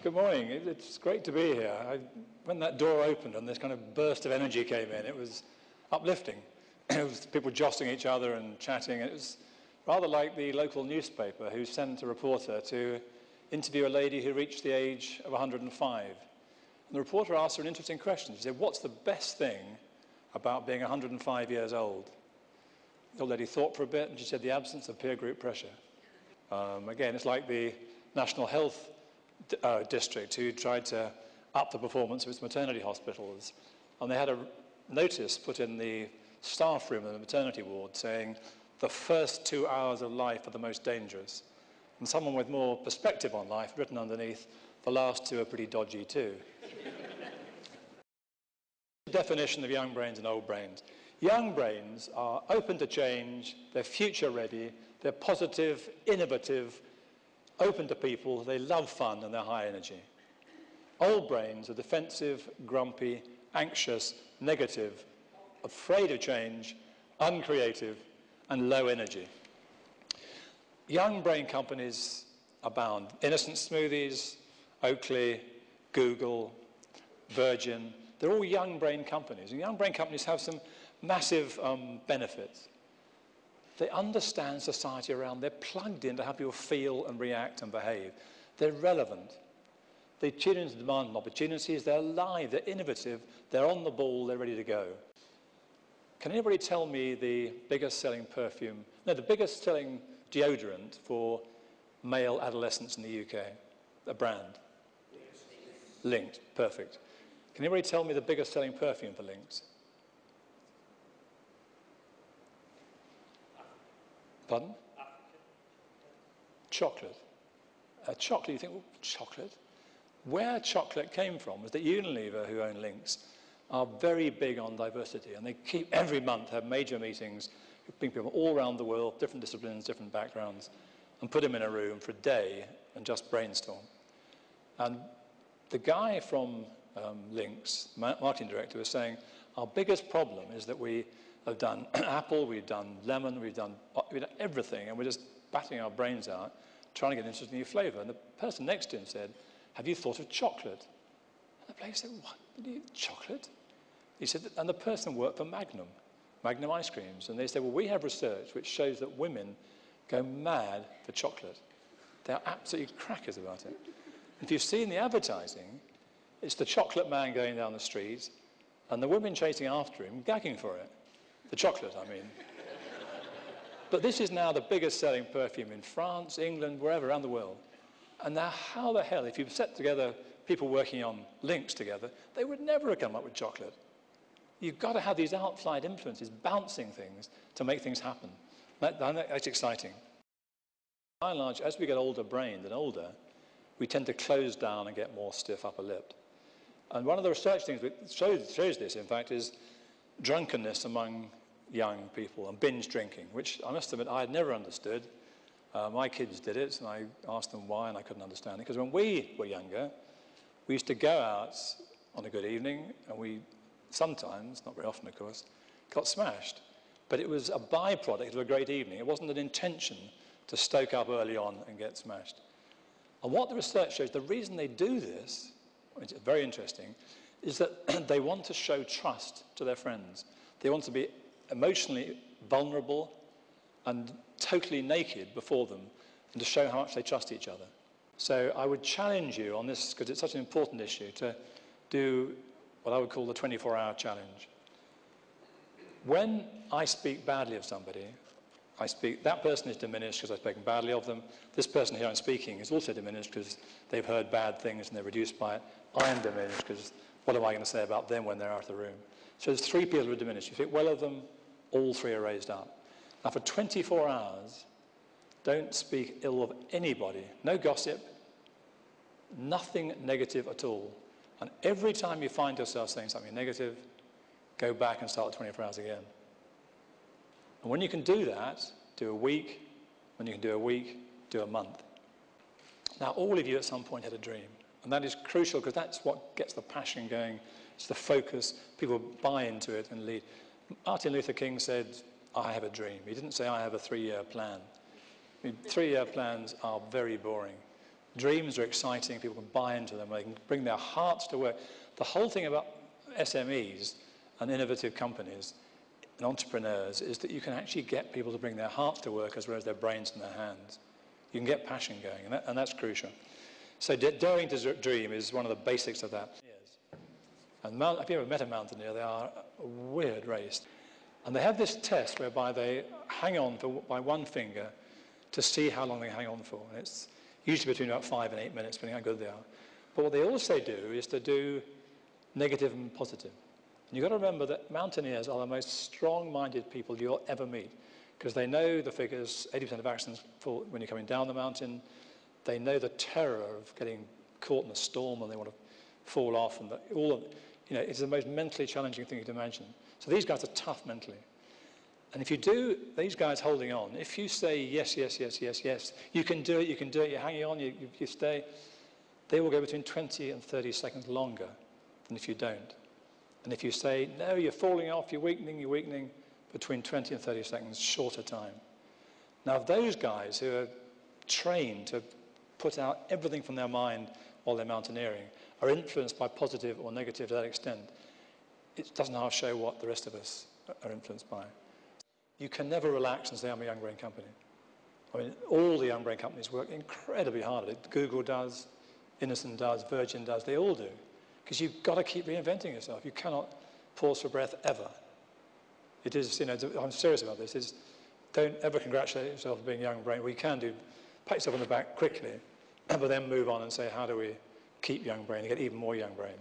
Good morning. It's great to be here. When that door opened and this kind of burst of energy came in, it was uplifting. It was people jostling each other and chatting. It was rather like the local newspaper who sent a reporter to interview a lady who reached the age of 105. And the reporter asked her an interesting question. She said, "What's the best thing about being 105 years old?" The old lady thought for a bit and she said, "The absence of peer group pressure." Again, it's like the National Health District who tried to up the performance of its maternity hospitals. And they had a notice put in the staff room of the maternity ward saying, "The first 2 hours of life are the most dangerous." And someone with more perspective on life written underneath, "The last two are pretty dodgy too." Definition of young brains and old brains. Young brains are open to change, they're future ready, they're positive, innovative, open to people, they love fun and they're high energy. Old brains are defensive, grumpy, anxious, negative, afraid of change, uncreative and low energy. Young brain companies abound. Innocent Smoothies, Oakley, Google, Virgin, they're all young brain companies. And young brain companies have some massive benefits. They understand society around. They're plugged in to how people feel and react and behave. They're relevant. They tune into demand and opportunities. They're alive. They're innovative. They're on the ball. They're ready to go. Can anybody tell me the biggest selling perfume? No, the biggest selling deodorant for male adolescents in the UK? A brand? Lynx. Perfect. Can anybody tell me the biggest selling perfume for Lynx? Pardon? Chocolate. Chocolate, you think, well, chocolate? Where chocolate came from was that Unilever, who own Lynx, are very big on diversity, and they keep, every month, have major meetings, bring people all around the world, different disciplines, different backgrounds, and put them in a room for a day and just brainstorm. And the guy from Lynx, marketing director, was saying, our biggest problem is that we have done apple, we've done lemon, we've done everything, and we're just batting our brains out, trying to get an interesting new flavour. And the person next to him said, "Have you thought of chocolate?" And the bloke said, "What? Chocolate?" He said, and the person worked for Magnum ice creams. And they said, well, we have research which shows that women go mad for chocolate. They're absolutely crackers about it. If you've seen the advertising, it's the chocolate man going down the street and the women chasing after him, gagging for it. The chocolate, I mean. But this is now the biggest selling perfume in France, England, wherever around the world. And now how the hell, if you set together people working on Lynx together, they would never have come up with chocolate. You've got to have these outside influences bouncing things to make things happen. That's exciting. By and large, as we get older-brained and older, we tend to close down and get more stiff upper lip. And one of the research things that shows this, in fact, is drunkenness among young people and binge drinking, which I must admit I had never understood. My kids did it, and I asked them why, and I couldn't understand it. Because when we were younger, we used to go out on a good evening, and we sometimes, not very often of course, got smashed. But it was a byproduct of a great evening. It wasn't an intention to stoke up early on and get smashed. And what the research shows, the reason they do this, which is very interesting, is that they want to show trust to their friends. They want to be emotionally vulnerable and totally naked before them, and to show how much they trust each other. So I would challenge you on this, because it's such an important issue, to do what I would call the 24-hour challenge. When I speak badly of somebody, that person is diminished because I've spoken badly of them. This person here I'm speaking is also diminished because they've heard bad things and they're reduced by it. I am diminished because what am I going to say about them when they're out of the room? So there's three people who are diminished. You think well of them, all three are raised up. Now for 24 hours, don't speak ill of anybody. No gossip, nothing negative at all. And every time you find yourself saying something negative, go back and start 24 hours again. And when you can do that, do a week. When you can do a week, do a month. Now, all of you at some point had a dream. And that is crucial because that's what gets the passion going. It's the focus. People buy into it and lead. Martin Luther King said, I have a dream. He didn't say, I have a 3-year plan. I mean, 3-year plans are very boring. Dreams are exciting, people can buy into them, they can bring their hearts to work. The whole thing about SMEs and innovative companies and entrepreneurs is that you can actually get people to bring their hearts to work as well as their brains and their hands. You can get passion going, and that's crucial. So daring to dream is one of the basics of that. And if you've ever met a mountaineer, they are a weird race. And they have this test whereby they hang on by one finger to see how long they hang on for. And it's usually between about 5 and 8 minutes, depending how good they are. But what they also do is to do negative and positive. And you've got to remember that mountaineers are the most strong-minded people you'll ever meet, because they know the figures, 80% of accidents fall when you're coming down the mountain. They know the terror of getting caught in a storm and they want to fall off. And it's the most mentally challenging thing you can imagine. So these guys are tough mentally. And if you do, these guys holding on, if you say yes, yes, yes, yes, yes, you can do it, you're hanging on, you stay, they will go between 20 and 30 seconds longer than if you don't. And if you say, no, you're falling off, you're weakening, between 20 and 30 seconds, shorter time. Now, if those guys who are trained to put out everything from their mind while they're mountaineering are influenced by positive or negative to that extent, it doesn't half show what the rest of us are influenced by. You can never relax and say, I'm a young brain company. I mean, all the young brain companies work incredibly hard at it. Google does, Innocent does, Virgin does, they all do. Because you've got to keep reinventing yourself. You cannot pause for breath ever. It is, I'm serious about this, don't ever congratulate yourself for being young brain. What you can do, pat yourself on the back quickly, but then move on and say, how do we keep young brain and get even more young brain?